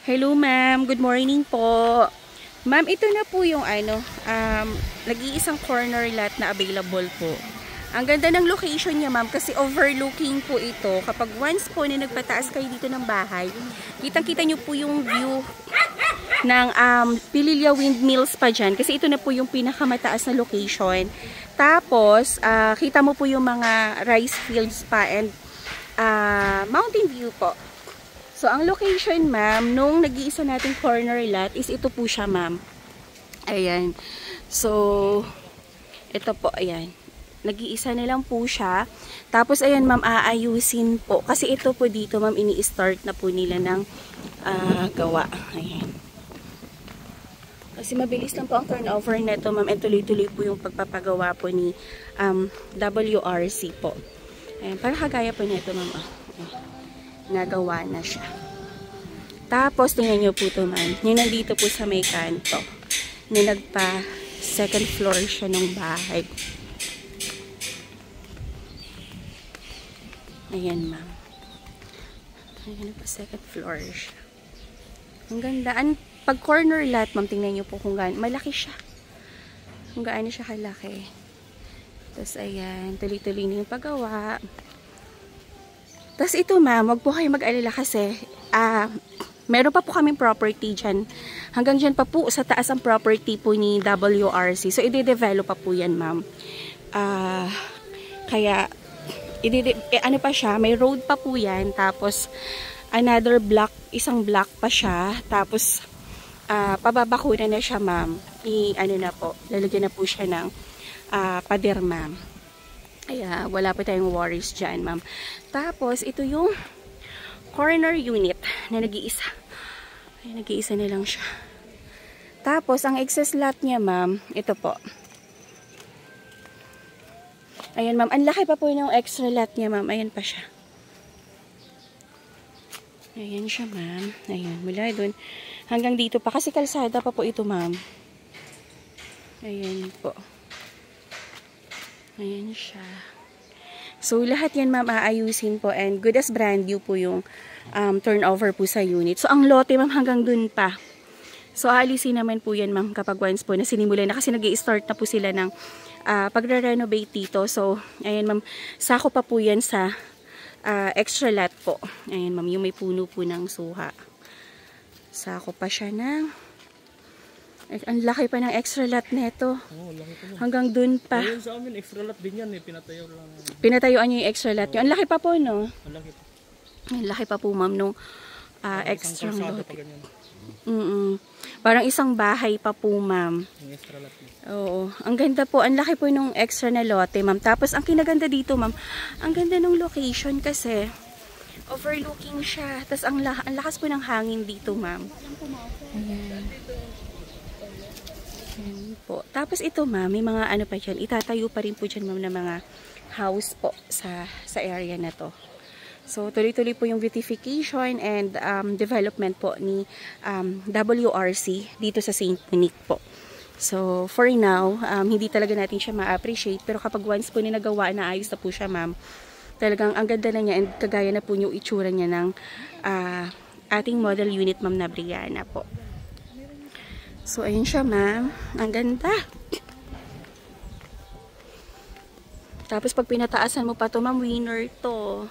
Hello ma'am, good morning po. Ma'am, ito na po yung nag-iisang corner lot na available po. Ang ganda ng location niya ma'am kasi overlooking po ito. Kapag once po na nagpataas kayo dito ng bahay, kitang-kita nyo po yung view ng Pililya Windmills pa dyan. Kasi ito na po yung pinakamataas na location. Tapos, kita mo po yung mga rice fields pa and mountain view po. So, ang location, ma'am, nung nag-iisa nating corner lot is ito po siya, ma'am. Ayan. So, ito po, ayan. Nag-iisa na lang po siya. Tapos, ayan, ma'am, aayusin po. Kasi ito po dito, ma'am, ini-start na po nila ng gawa. Ayan. Kasi mabilis lang po ang turnover neto, ma'am. And tuloy-tuloy po yung pagpapagawa po ni WRC po. Ayan. Para kagaya po neto, ma'am. Nagawa na siya. Tapos, tingnan nyo po ito, ma'am. Yung nandito po sa may kanto. Nagpa second floor siya ng bahay. Ayan, ma'am. Ayan, nagpa second floor siya. Ang ganda. Pag corner lot, ma'am, tingnan nyo po kung gaano. Malaki siya. Kung gaano siya kalaki. Tapos, ayan. Tuloy-tuloy na yung paggawa. Tapos ito ma'am, wag po kayo mag-alala kasi meron pa po kaming property dyan. Hanggang dyan pa po sa taas ang property po ni WRC. So, i-develop pa po yan ma'am. Kaya, ano pa siya, may road pa po yan. Tapos, another block, isang block pa siya. Tapos, pababakuna na siya ma'am. Lalagyan na po siya ng pader ma'am. Kaya, wala pa tayong worries dyan, ma'am. Tapos, ito yung corner unit na nag-iisa. Ay, nag-iisa na lang siya. Tapos, ang excess lot niya, ma'am, ito po. Ayan, ma'am. Ang laki pa po yung extra lot niya, ma'am. Ayan pa siya. Ayan siya, ma'am. Ayan, mula dun. Hanggang dito pa. Kasi kalsada pa po ito, ma'am. Ayan po. Ayan siya. So, lahat yan, ma'am, aayusin po. And good as brand new po yung turnover po sa unit. So, ang lote, ma'am, hanggang dun pa. So, aalisin naman po yan, ma'am, kapag once po na sinimulan na. Kasi nag-i-start na po sila ng pagre-renovate dito. So, ayan, ma'am, sako pa po yan sa extra lot po. Ayan, ma'am, yung may puno po ng suha. Sako pa siya ng... Ang laki pa ng extra lot nito. Oo, laki pa mo. Hanggang dun pa. Ayun sa amin, extra lot din yan eh. Pinatayo lang. Pinatayuan niyo yung extra lot nyo. Ang laki pa po, no? Ang laki pa. Ang laki pa po, ma'am, nung extra lot. Parang isang bahay pa po, ma'am. Yung extra lot. Oo. Ang ganda po. Ang laki po nung extra na lote, ma'am. Tapos, ang kinaganda dito, ma'am, ang ganda ng location kasi overlooking siya. Tapos, ang lakas po ng hangin dito, ma'am. Ayan. Ayan po. Tapos ito ma'am, may mga ano pa dyan. Itatayo pa rin po dyan ma'am na mga house po sa area na to. So tuloy-tuloy po yung beautification and development po ni WRC dito sa St. Monique po. So for now, hindi talaga natin siya ma-appreciate. Pero kapag once po na nagawa na ayos na po siya ma'am, talagang ang ganda na niya and kagaya na po yung itsura niya ng ating model unit ma'am na Brianna po. So, ayun siya, ma'am. Ang ganda. Tapos, pag pinataasan mo pa to, ma'am, winner to.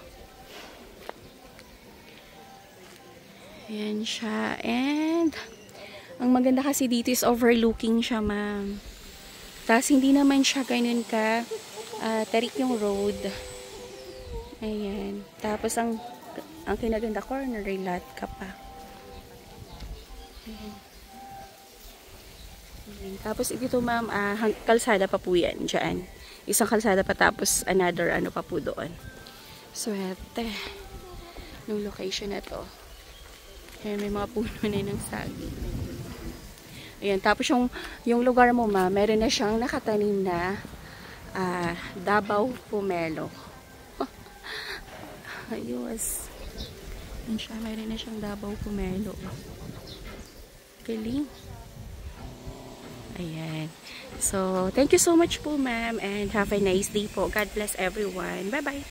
Ayan siya. And, ang maganda kasi dito is overlooking siya, ma'am. Tapos, hindi naman siya ganun ka tarik yung road. Ayan. Tapos, ang kinaganda corner lot ka pa. Ayan. Tapos ito ma'am, kalsada pa po yan dyan. Isang kalsada pa tapos another ano pa po doon. Swerte. Yung location na to. Ayan, may mga puno na ng saging. Ayan, tapos yung lugar mo ma'am, meron na siyang nakatanim na Davao Pomelo. Ayos. Ayan siya, meron na siyang Davao Pomelo. Galing. Ayan. So, thank you so much po, ma'am. And have a nice day po. God bless everyone. Bye-bye.